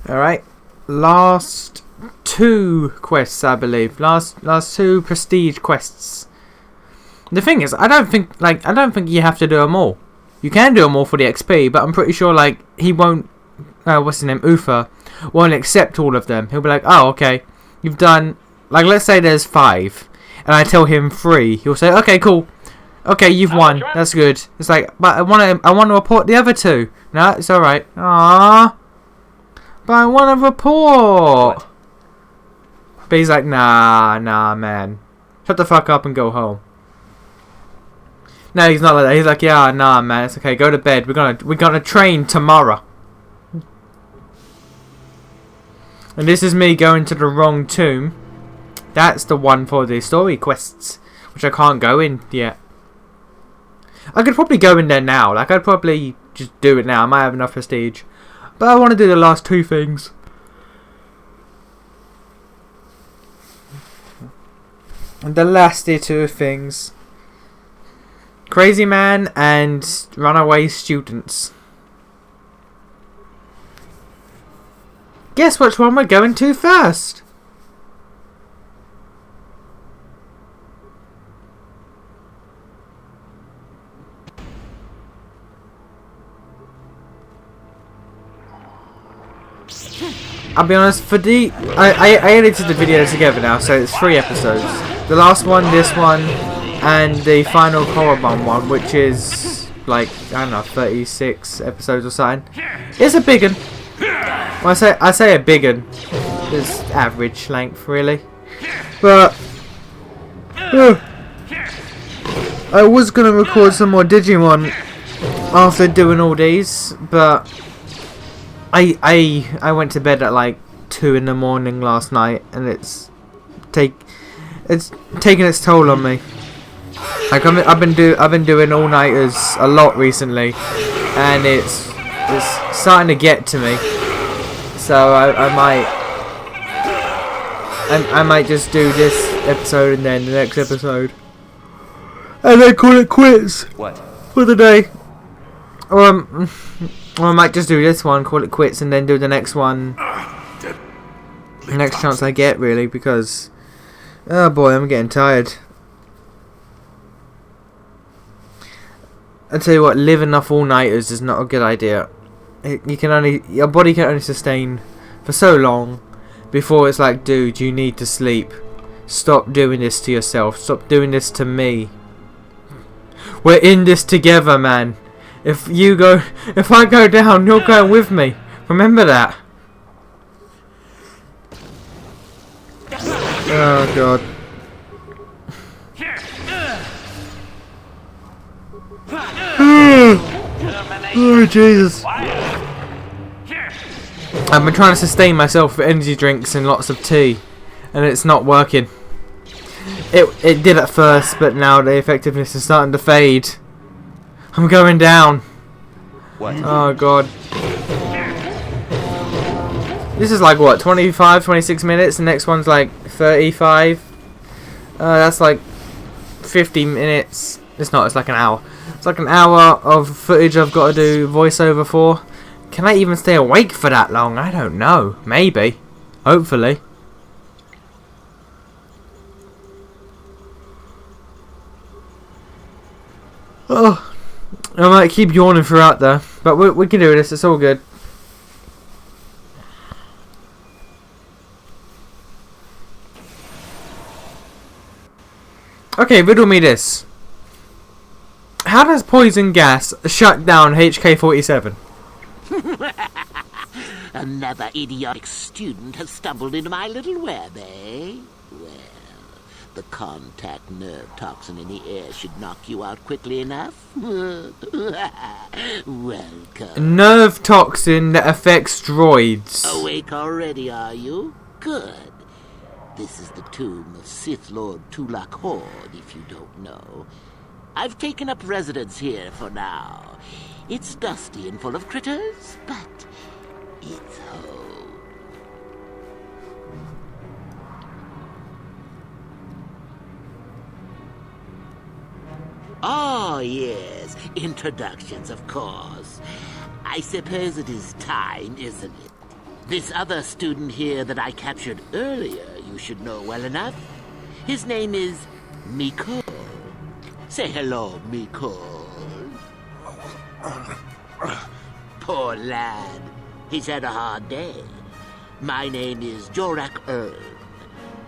Alright. Last two quests, I believe. Last two prestige quests. The thing is, I don't think you have to do them all. You can do them all for the XP, but I'm pretty sure like he won't. What's his name? Uther won't accept all of them. He'll be like, oh, okay, you've done. Like, let's say there's 5, and I tell him 3. He'll say, okay, cool. Okay, you've won. That's good. It's like, but I want to report the other 2. No, it's all right. Ah, but I want to report. What? But he's like, nah, man. Shut the fuck up and go home. No, he's not like that. He's like, yeah, nah, man. It's okay. Go to bed. We're gonna train tomorrow. And this is me going to the wrong tomb. That's the one for the story quests, which I can't go in yet. I could probably go in there now. Like, I'd probably just do it now. I might have enough prestige. But I want to do the last 2 things. And the last 2 things. Crazy Man and Runaway Students. Guess which one we're going to first? I'll be honest, for the I edited the videos together now, so it's 3 episodes. The last one, this one, and the final Korriban one, which is like, I don't know, 36 episodes or something. It's a big one. Well, I say a big one. It's average length, really. But I was gonna record some more Digimon after doing all these, but I went to bed at like 2 in the morning last night, and it's taking its toll on me. Like I've been doing all nighters a lot recently, and it's starting to get to me. So I might just do this episode and then the next episode, and then call it quits. What? For the day. Or I might just do this one, call it quits, and then do the next one. The next chance I get, really, because oh boy, I'm getting tired. I tell you what, living off all-nighters is not a good idea. Your body can only sustain for so long before it's like, dude, you need to sleep. Stop doing this to yourself. Stop doing this to me. We're in this together, man. If I go down, you're going with me. Remember that. Oh god. Oh Jesus. I've been trying to sustain myself with energy drinks and lots of tea, and it's not working. It did at first, but now the effectiveness is starting to fade. I'm going down. What? Oh god. This is like what, 25, 26 minutes? The next one's like 35. That's like 50 minutes. It's not, it's like an hour. It's like an hour of footage I've got to do voiceover for. Can I even stay awake for that long? I don't know. Maybe. Hopefully. Oh, I might keep yawning throughout there, but we can do this. It's all good. Okay, riddle me this. How does poison gas shut down HK-47? Another idiotic student has stumbled into my little web, eh? Well, the contact nerve toxin in the air should knock you out quickly enough. Welcome. Nerve toxin that affects droids. Awake already, are you? Good. This is the tomb of Sith Lord Tulak Horde, if you don't know. I've taken up residence here for now. It's dusty and full of critters, but it's home. Oh, yes. Introductions, of course. I suppose it is time, isn't it? This other student here that I captured earlier, you should know well enough. His name is Mikol. Say hello, Mikol. Poor lad. He's had a hard day. My name is Jorak Earl.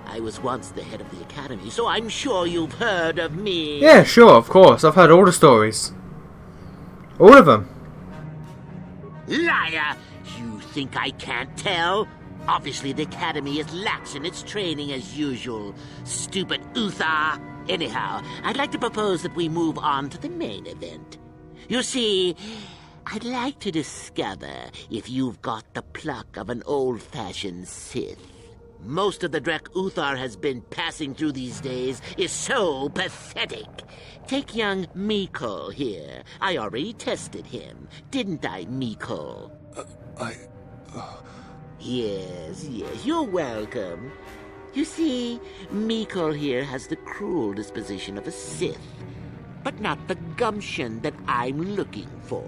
I was once the head of the academy, so I'm sure you've heard of me. Yeah, sure, of course. I've heard all the stories. All of them. Liar! You think I can't tell? Obviously, the academy is lax in its training as usual. Stupid Uthar. Anyhow, I'd like to propose that we move on to the main event. You see, I'd like to discover if you've got the pluck of an old-fashioned Sith. Most of the Drek Uthar has been passing through these days is so pathetic. Take young Mikol here. I already tested him, didn't I, Mikol? Yes, you're welcome. You see, Mikol here has the cruel disposition of a Sith, but not the gumption that I'm looking for.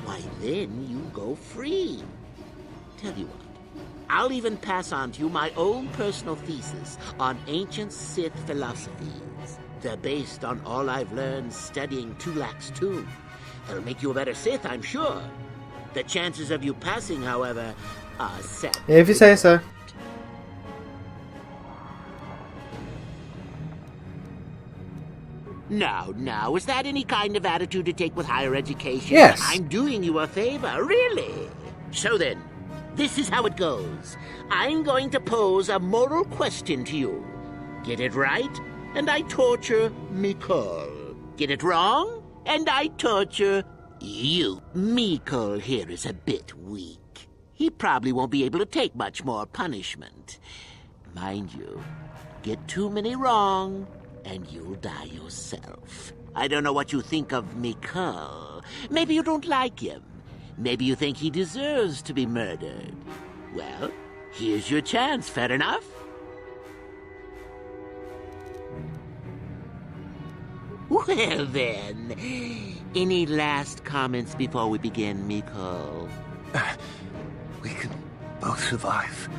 Why, then you go free. Tell you what, I'll even pass on to you my own personal thesis on ancient Sith philosophies. They're based on all I've learned studying Tulak's tomb. That'll make you a better Sith, I'm sure. The chances of you passing, however, are set. If you say so. Now, is that any kind of attitude to take with higher education? Yes. I'm doing you a favor, really. So then, this is how it goes. I'm going to pose a moral question to you. Get it right, and I torture Mikol. Get it wrong, and I torture you. Mikol here is a bit weak. He probably won't be able to take much more punishment. Mind you, get too many wrong, and you'll die yourself. I don't know what you think of Mikol. Maybe you don't like him. Maybe you think he deserves to be murdered. Well, here's your chance, fair enough? Well then, any last comments before we begin, Mikol? We can both survive.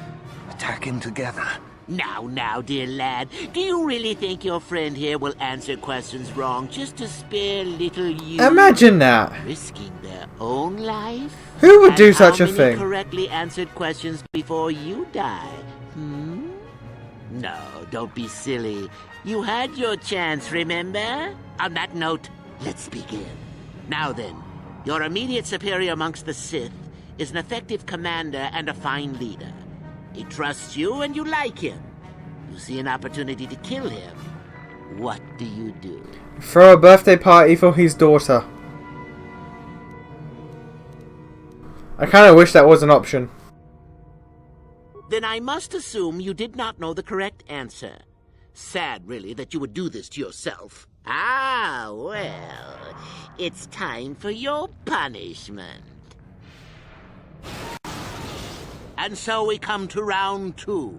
Attacking together. Now, dear lad, do you really think your friend here will answer questions wrong just to spare little you? Imagine that. Risking their own life? Who would do And such a how many thing? correctly answered questions before you die? No, don't be silly. You had your chance, remember? On that note, let's begin. Now then, your immediate superior amongst the Sith is an effective commander and a fine leader. He trusts you and you like him. You see an opportunity to kill him. What do you do? Throw a birthday party for his daughter. I kind of wish that was an option. Then I must assume you did not know the correct answer. Sad, really, that you would do this to yourself. Ah, well, it's time for your punishment. And so we come to round 2.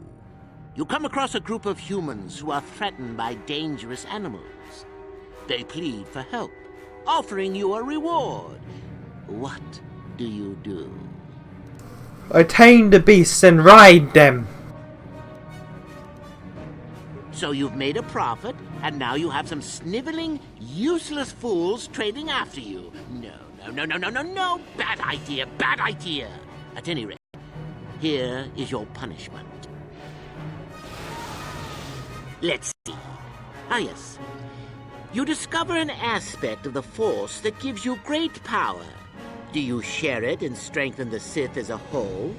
You come across a group of humans who are threatened by dangerous animals. They plead for help, offering you a reward. What do you do? I tame the beasts and ride them. So you've made a profit, and now you have some sniveling, useless fools trading after you. No. Bad idea. At any rate, here is your punishment. Let's see. Ah, yes. You discover an aspect of the Force that gives you great power. Do you share it and strengthen the Sith as a whole?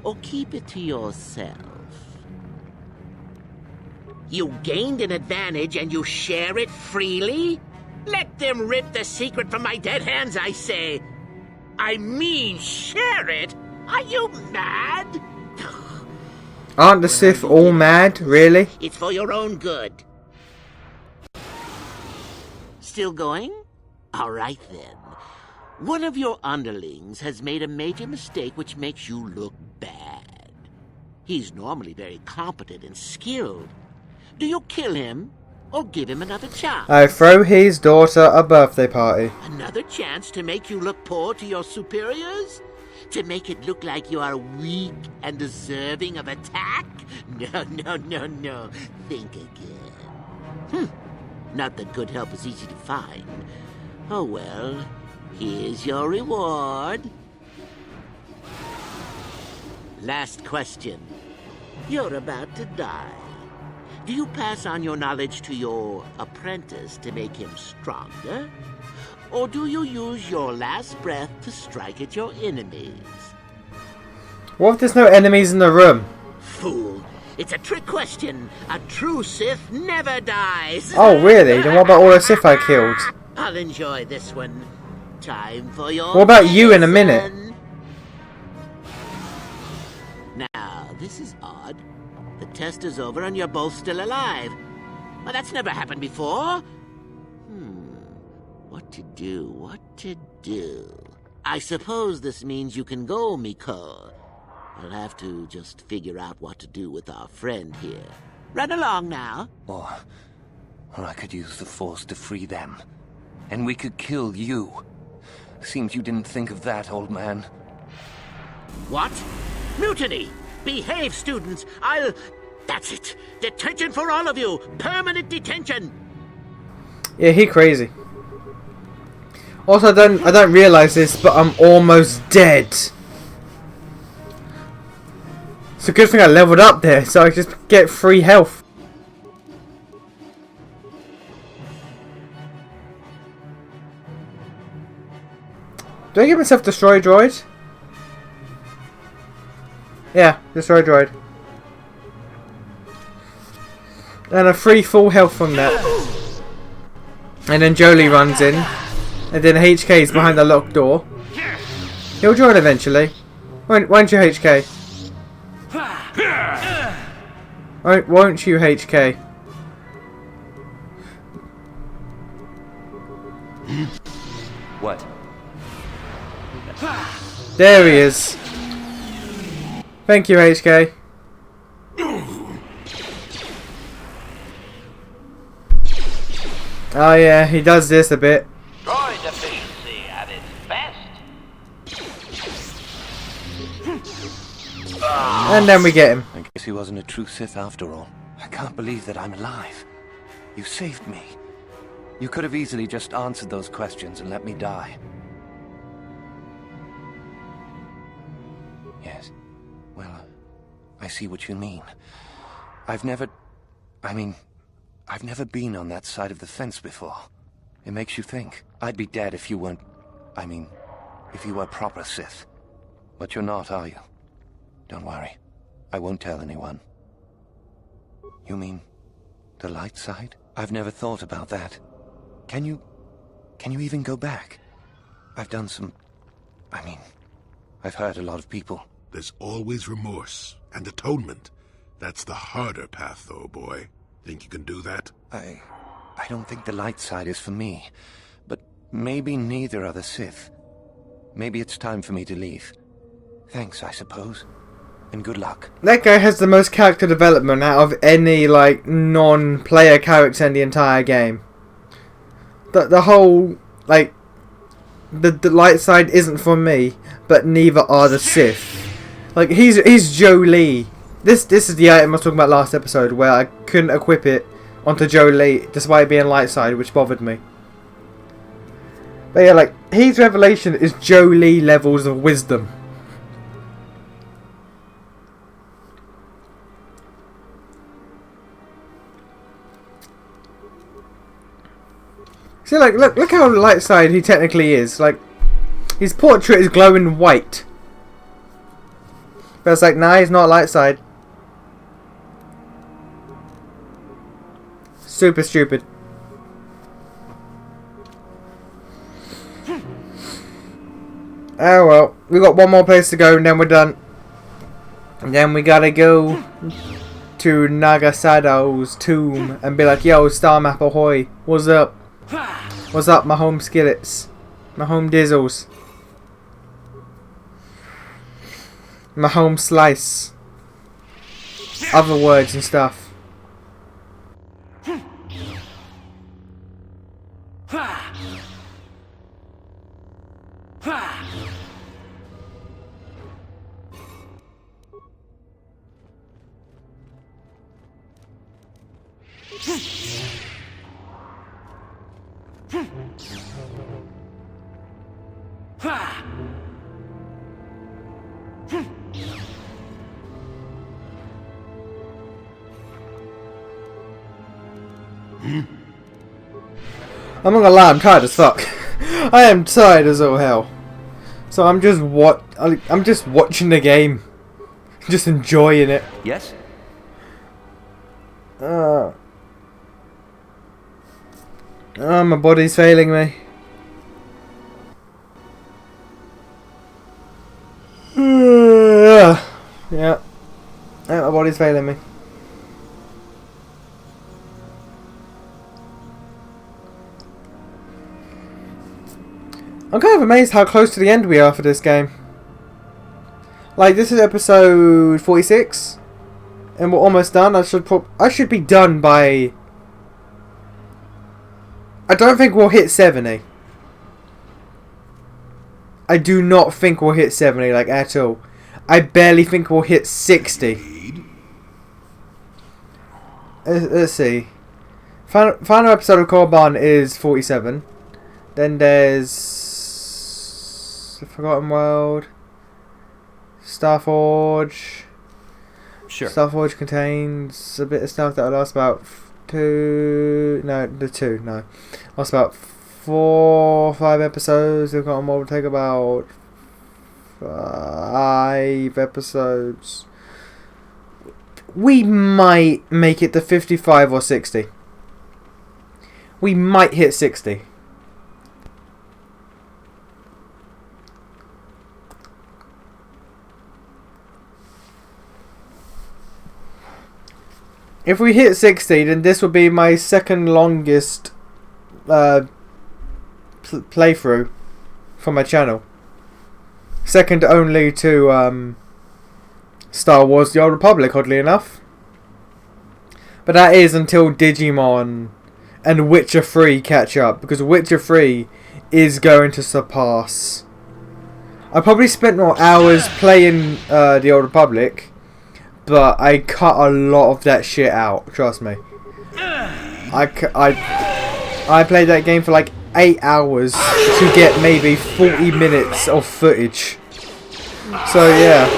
Or keep it to yourself? You gained an advantage and you share it freely? Let them rip the secret from my dead hands, I say. I mean, share it? Are you mad? Aren't the Sith all mad, really? It's for your own good. Still going? All right, then. One of your underlings has made a major mistake which makes you look bad. He's normally very competent and skilled. Do you kill him, or give him another chance. I throw his daughter a birthday party. Another chance to make you look poor to your superiors? To make it look like you are weak and deserving of attack? No. Think again. Not that good help is easy to find. Oh well, here's your reward. Last question. You're about to die. Do you pass on your knowledge to your apprentice to make him stronger? Or do you use your last breath to strike at your enemies? What if there's no enemies in the room? Fool. It's a trick question. A true Sith never dies. Oh, really? Then what about all the Sith I killed? I'll enjoy this one. Time for your What about you in a minute? medicine. Now, this is odd. The test is over and you're both still alive. Well, that's never happened before. What to do? I suppose this means you can go, Miko. I'll have to just figure out what to do with our friend here. Run along now. Or I could use the Force to free them. And we could kill you. Seems you didn't think of that, old man. What? Mutiny! Behave, students! That's it! Detention for all of you! Permanent detention! Yeah, he crazy. Also, I don't realize this, but I'm almost dead. It's a good thing I leveled up there, so I just get free health. Do I give myself Destroy Droid? Yeah, Destroy Droid. And a free full health from that. And then Jolie runs in. And then HK's behind the locked door. He'll join eventually. Won't you, HK? Won't you, HK? What? There he is. Thank you, HK. Oh yeah, he does this a bit. Droid efficiency at its best. And then we get him. I guess he wasn't a true Sith after all. I can't believe that I'm alive. You saved me. You could have easily just answered those questions and let me die. Yes. Well, I see what you mean. I've never been on that side of the fence before. It makes you think. I'd be dead if you weren't... if you were proper Sith. But you're not, are you? Don't worry. I won't tell anyone. You mean... the light side? I've never thought about that. Can you even go back? I've done some... I've hurt a lot of people. There's always remorse and atonement. That's the harder path, though, boy. Think you can do that? I don't think the light side is for me. But maybe neither are the Sith. Maybe it's time for me to leave. Thanks, I suppose. And good luck. That guy has the most character development out of any, like, non-player character in the entire game. The whole, like, the light side isn't for me, but neither are the Sith. Like, he's Jolie. This is the item I was talking about last episode, where I couldn't equip it onto Jolie despite being light side, which bothered me. But yeah, like, his revelation is Jolie levels of wisdom. See, like, look how light side he technically is. Like, his portrait is glowing white. But it's like, nah, he's not light side. Super stupid. Oh well, we got one more place to go and then we're done. And then we gotta go to Nagasado's tomb and be like, yo, Star Map ahoy, what's up? What's up, my home skillets? My home dizzles? My home slice? Other words and stuff. I'm not gonna lie, I'm tired as fuck. I am tired as all hell. So I'm just watching the game, just enjoying it. Yes? My body's failing me. Yeah, my body's failing me. I'm kind of amazed how close to the end we are for this game. Like, this is episode 46, and we're almost done. I should be done by... I don't think we'll hit 70. I do not think we'll hit 70, like, at all. I barely think we'll hit 60. Let's see. Final episode of Korriban is 47. Then there's... The Forgotten World, Starforge. Sure. Starforge contains a bit of stuff that lasts about lasts about 4 or 5 episodes. The Forgotten World will take about 5 episodes. We might make it to 55 or 60. We might hit 60. If we hit 60, then this will be my second longest playthrough for my channel. Second only to Star Wars The Old Republic, oddly enough. But that is until Digimon and Witcher 3 catch up, because Witcher 3 is going to surpass. I probably spent more hours playing The Old Republic, but I cut a lot of that shit out, trust me. I played that game for like 8 hours to get maybe 40 minutes of footage. So yeah.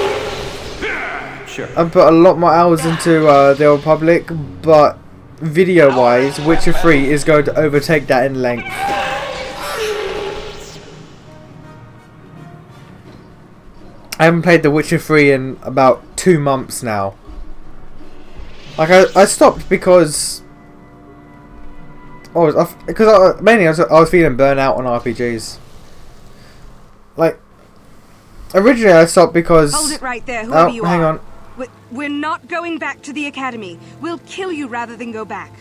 Sure. I put a lot more hours into The Old Republic, but video wise, Witcher 3 is going to overtake that in length. I haven't played The Witcher 3 in about 2 months now. Like, I stopped because... mainly I was feeling burnt out on RPGs. Like, originally I stopped because... Hold it right there, whoever you are. Hang on. We're not going back to the academy. We'll kill you rather than go back.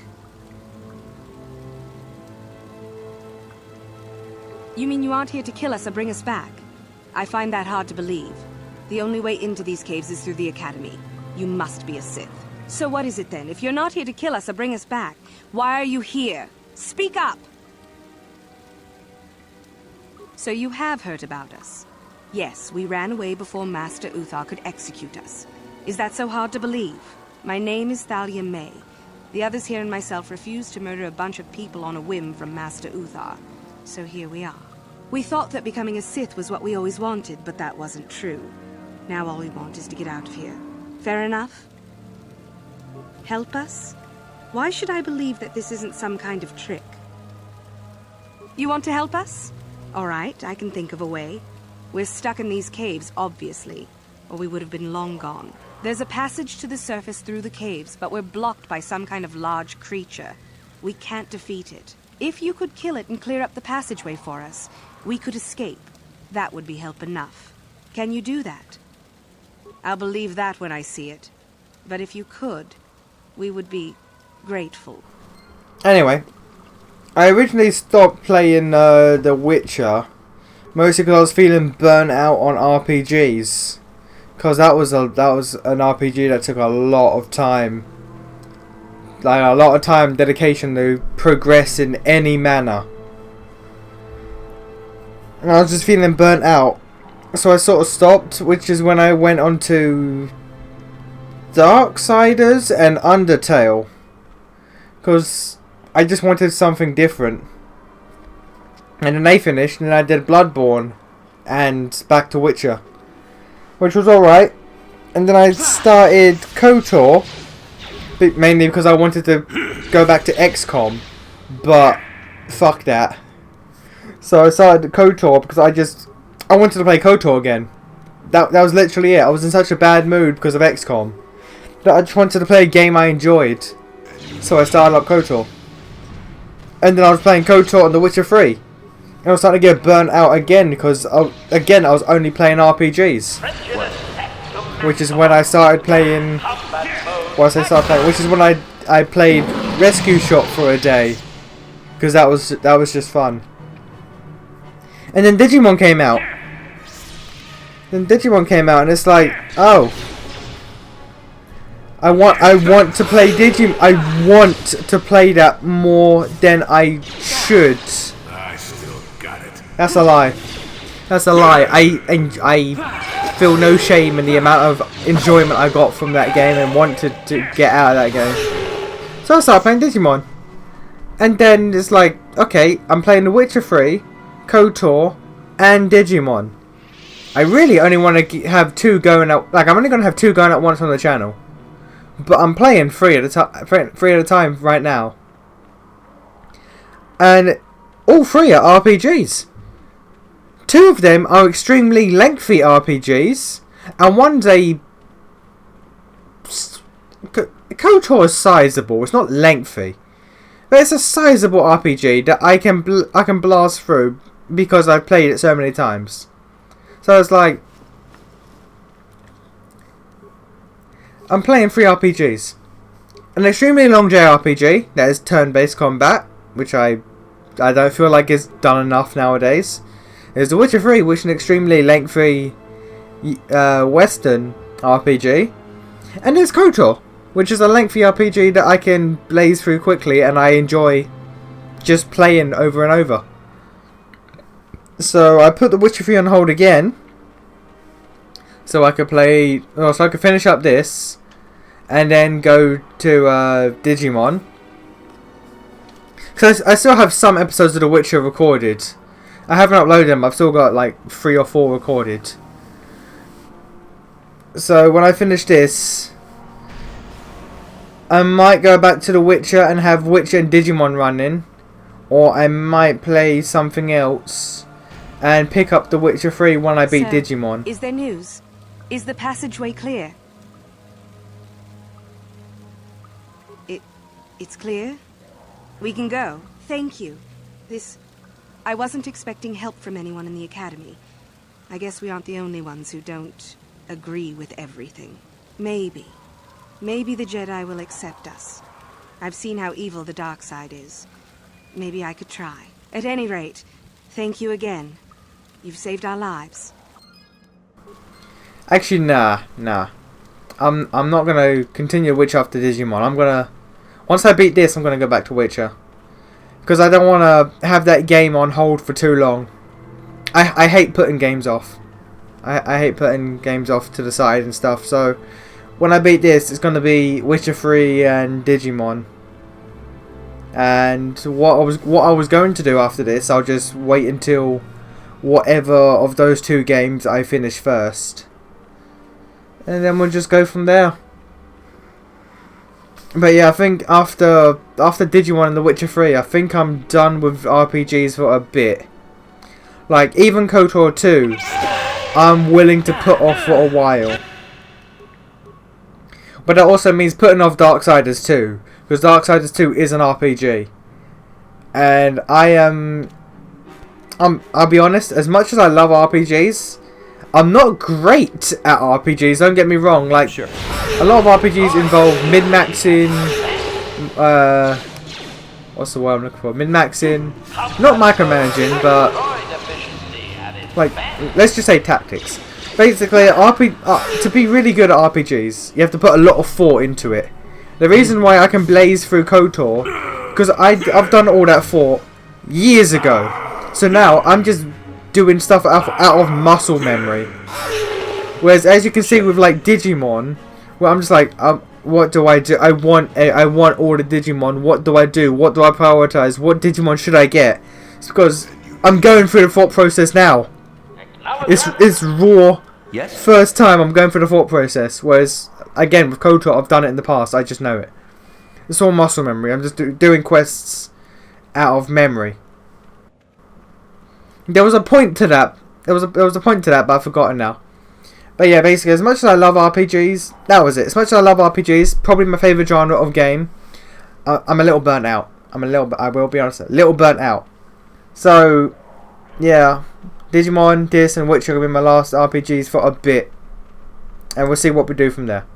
You mean you aren't here to kill us or bring us back? I find that hard to believe. The only way into these caves is through the academy. You must be a Sith. So what is it then? If you're not here to kill us or bring us back, why are you here? Speak up! So you have heard about us. Yes, we ran away before Master Uthar could execute us. Is that so hard to believe? My name is Thalia May. The others here and myself refused to murder a bunch of people on a whim from Master Uthar. So here we are. We thought that becoming a Sith was what we always wanted, but that wasn't true. Now all we want is to get out of here. Fair enough? Help us? Why should I believe that this isn't some kind of trick? You want to help us? All right, I can think of a way. We're stuck in these caves, obviously, or we would have been long gone. There's a passage to the surface through the caves, but we're blocked by some kind of large creature. We can't defeat it. If you could kill it and clear up the passageway for us, we could escape. That would be help enough. Can you do that? I'll believe that when I see it. But if you could, we would be grateful. Anyway, I originally stopped playing The Witcher, mostly because I was feeling burnt out on RPGs. Because that was an RPG that took a lot of time. Like, a lot of time dedication to progress in any manner. and I was just feeling burnt out. So I sort of stopped, which is when I went on to Darksiders and Undertale. Because I just wanted something different. And then they finished, and I did Bloodborne and back to Witcher, which was alright. And then I started KOTOR, mainly because I wanted to go back to XCOM, but fuck that. So I started KOTOR because I wanted to play KOTOR again. That was literally it. I was in such a bad mood because of XCOM that I just wanted to play a game I enjoyed. So I started up KOTOR. And then I was playing KOTOR on The Witcher 3. And I was starting to get burnt out again because, I was only playing RPGs. Which is when I started playing... Which is when I played Rescue Shop for a day. Because that was just fun. And then Digimon came out. And it's like, oh. I want to play Digimon. I want to play that more than I should. I still got it. That's a lie. That's a lie. I feel no shame in the amount of enjoyment I got from that game and wanted to get out of that game. So I started playing Digimon. And then it's like, okay, I'm playing The Witcher 3, KOTOR, and Digimon. I really only want to have 2 going out. Like, I'm only going to have 2 going at once on the channel. But I'm playing 3 at a time right now. And all 3 are RPGs. 2 of them are extremely lengthy RPGs. And one's a... KOTOR is sizable. It's not lengthy. But it's a sizable RPG that I can blast through because I've played it so many times. So it's like... I'm playing 3 RPGs. An extremely long JRPG that is turn-based combat, which I don't feel like is done enough nowadays. There's The Witcher 3, which is an extremely lengthy Western RPG. And there's KOTOR, which is a lengthy RPG that I can blaze through quickly and I enjoy just playing over and over. So I put The Witcher 3 on hold again. So I could finish up this and then go to Digimon. Because I still have some episodes of The Witcher recorded. I haven't uploaded them, I've still got like 3 or 4 recorded. So when I finish this, I might go back to The Witcher and have Witcher and Digimon running. Or I might play something else and pick up The Witcher 3 when I beat Digimon. Is there news? Is the passageway clear? It's clear? We can go. Thank you. I wasn't expecting help from anyone in the Academy. I guess we aren't the only ones who don't agree with everything. Maybe the Jedi will accept us. I've seen how evil the dark side is. Maybe I could try. At any rate, thank you again. You've saved our lives. Actually, nah. I'm not gonna continue Witcher after Digimon. Once I beat this, I'm gonna go back to Witcher. Because I don't want to have that game on hold for too long. I hate putting games off. I hate putting games off to the side and stuff. So when I beat this, it's going to be Witcher 3 and Digimon. And what I was going to do after this, I'll just wait until whatever of those 2 games I finish first. And then we'll just go from there. But yeah, I think after Digimon and The Witcher 3, I think I'm done with RPGs for a bit. Like, even KOTOR 2, I'm willing to put off for a while. But that also means putting off Darksiders 2, because Darksiders 2 is an RPG. And I'll be honest, as much as I love RPGs, I'm not great at RPGs, don't get me wrong. Like, sure. A lot of RPGs involve min-maxing, what's the word I'm looking for? Min-maxing, not micromanaging, but, like, let's just say tactics. Basically, to be really good at RPGs, you have to put a lot of thought into it. The reason why I can blaze through KOTOR, because I've done all that thought years ago. So now, I'm just doing stuff out of muscle memory. Whereas, as you can see with like Digimon, where I'm just like, what do I do? I want all the Digimon. What do I do? What do I prioritize? What Digimon should I get? It's because I'm going through the thought process now. It's raw. Yes? First time I'm going through the thought process. Whereas, again, with KOTOR, I've done it in the past. I just know it. It's all muscle memory. I'm just doing quests out of memory. There was a point to that. There was a point to that, but I've forgotten now. But yeah, basically, as much as I love RPGs, that was it. As much as I love RPGs, probably my favourite genre of game, I'm a little burnt out. I will be honest, a little burnt out. So, yeah, Digimon, this, and Witcher will be my last RPGs for a bit. And we'll see what we do from there.